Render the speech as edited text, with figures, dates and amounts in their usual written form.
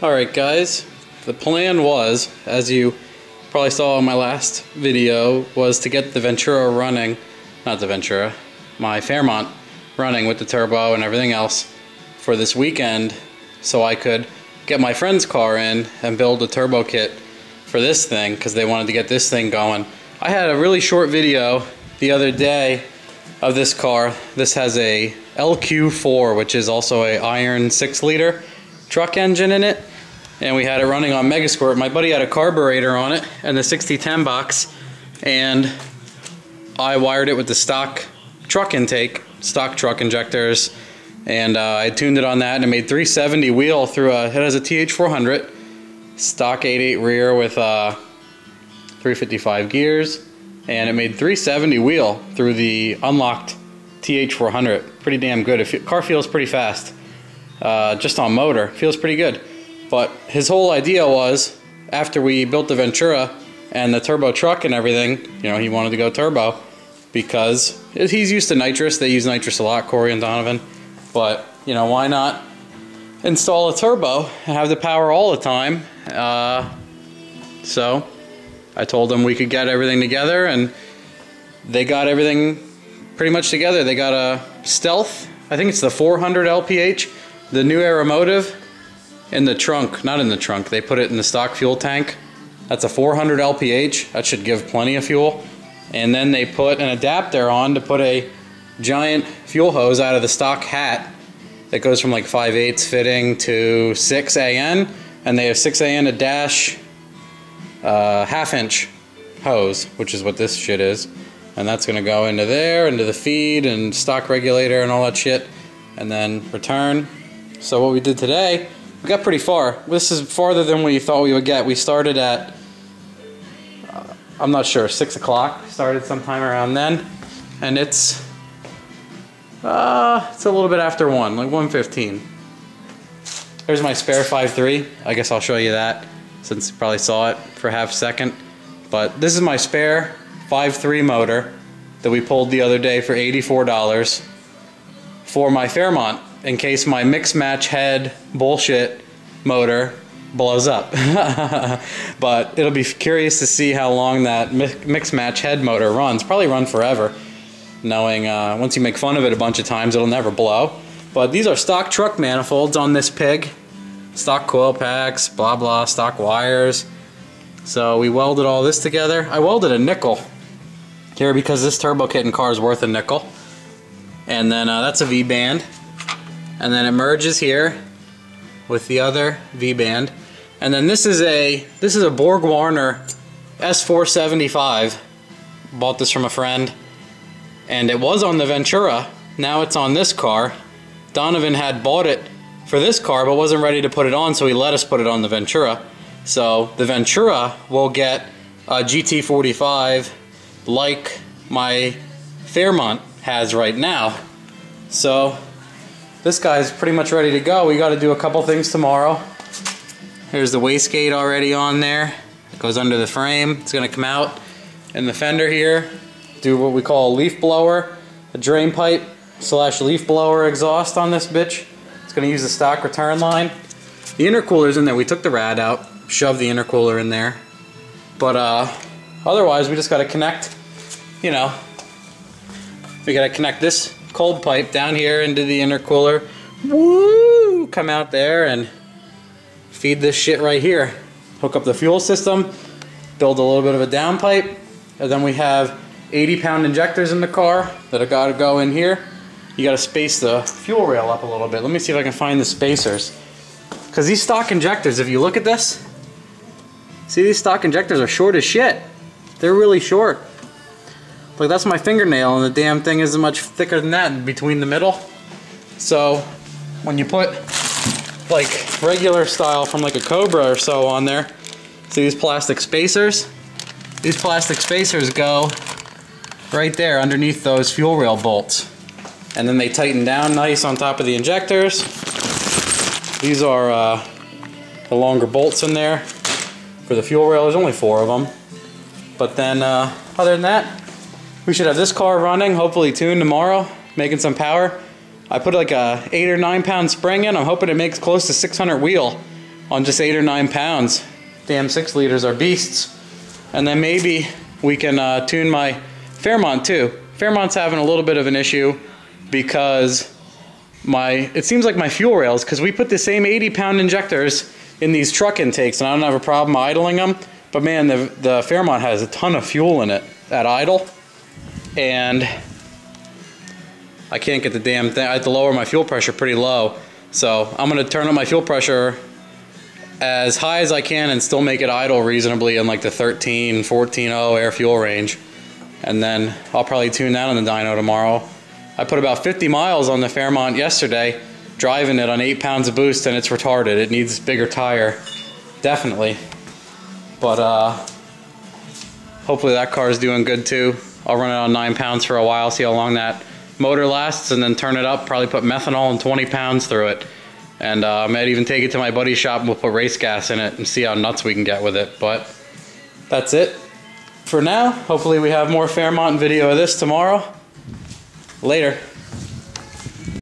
Alright guys, the plan was, as you probably saw in my last video, was to get the Ventura running, not the Ventura, my Fairmont running with the turbo and everything else for this weekend so I could get my friend's car in and build a turbo kit for this thing because they wanted to get this thing going. I had a really short video the other day of this car. This has a LQ4, which is also a iron 6-liter truck engine in it, and we had it running on Megasquirt. My buddy had a carburetor on it and the 6010 box, and I wired it with the stock truck intake, stock truck injectors, and I tuned it on that, and it made 370 wheel through it has a TH400 stock 8.8 rear with 355 gears, and it made 370 wheel through the unlocked TH400. Pretty damn good. Car feels pretty fast. Just on motor, feels pretty good. But his whole idea was, after we built the Ventura and the turbo truck and everything, you know, he wanted to go turbo because he's used to nitrous. They use nitrous a lot, Corey and Donovan. But, you know, why not install a turbo and have the power all the time? So I told them we could get everything together, and they got everything pretty much together. They got a Stealth, I think it's the 400 LPH, the new Aeromotive, in the trunk, not in the trunk, they put it in the stock fuel tank. That's a 400 LPH, that should give plenty of fuel. And then they put an adapter on to put a giant fuel hose out of the stock hat that goes from like 5/8 fitting to 6 AN, and they have 6 AN to dash half-inch hose, which is what this shit is. And that's gonna go into there, into the feed and stock regulator and all that shit, and then return. So what we did today, we got pretty far. This is farther than we thought we would get. We started at, I'm not sure, 6 o'clock. Started sometime around then, and it's a little bit after 1, like 1:15. There's my spare 5.3. I guess I'll show you that since you probably saw it for half a second. But this is my spare 5.3 motor that we pulled the other day for $84 for my Fairmont, in case my mix match head bullshit motor blows up. But it'll be curious to see how long that mix match head motor runs. Probably run forever, knowing once you make fun of it a bunch of times it'll never blow. But these are stock truck manifolds on this pig, stock coil packs, blah blah, stock wires. So we welded all this together. I welded a nickel here because this turbo kit in car is worth a nickel. And then that's a V-band. And then it merges here with the other V-band. And then this is a Borg Warner S475. Bought this from a friend. And it was on the Ventura. Now it's on this car. Donovan had bought it for this car but wasn't ready to put it on, so he let us put it on the Ventura. So the Ventura will get a GT45 like my Fairmont has right now. So this guy's pretty much ready to go. We got to do a couple things tomorrow. There's the wastegate already on there. It goes under the frame. It's going to come out in the fender here. Do what we call a leaf blower, a drain pipe / leaf blower exhaust on this bitch. It's going to use the stock return line. The intercooler's in there. We took the rad out, shoved the intercooler in there. But otherwise we just got to connect, you know, we got to connect this cold pipe down here into the intercooler. Woo! Come out there and feed this shit right here. Hook up the fuel system, build a little bit of a downpipe, and then we have 80-pound injectors in the car that have got to go in here. You got to space the fuel rail up a little bit. Let me see if I can find the spacers. Because these stock injectors, if you look at this, see, these stock injectors are short as shit. They're really short. Like, that's my fingernail, and the damn thing isn't much thicker than that in between the middle. So when you put like regular style from like a Cobra or so on there, see these plastic spacers? These plastic spacers go right there underneath those fuel rail bolts. And then they tighten down nice on top of the injectors. These are the longer bolts in there for the fuel rail. There's only 4 of them. But then other than that, we should have this car running, hopefully tuned tomorrow, making some power. I put like a 8 or 9 pound spring in. I'm hoping it makes close to 600 wheel on just 8 or 9 pounds. Damn 6 liters are beasts. And then maybe we can tune my Fairmont too. Fairmont's having a little bit of an issue because it seems like my fuel rails, because we put the same 80-pound injectors in these truck intakes, and I don't have a problem idling them. But man, the Fairmont has a ton of fuel in it at idle, and I can't get the damn thing. I have to lower my fuel pressure pretty low. So I'm going to turn up my fuel pressure as high as I can and still make it idle reasonably in like the 13, 14.0 air fuel range. And then I'll probably tune that on the dyno tomorrow. I put about 50 miles on the Fairmont yesterday, driving it on 8 pounds of boost, and it's retarded. It needs a bigger tire, definitely. But hopefully that car is doing good too. I'll run it on 9 pounds for a while, see how long that motor lasts, and then turn it up, probably put methanol and 20 pounds through it. And I might even take it to my buddy's shop and we'll put race gas in it and see how nuts we can get with it. But that's it for now. Hopefully we have more Fairmont video of this tomorrow. Later.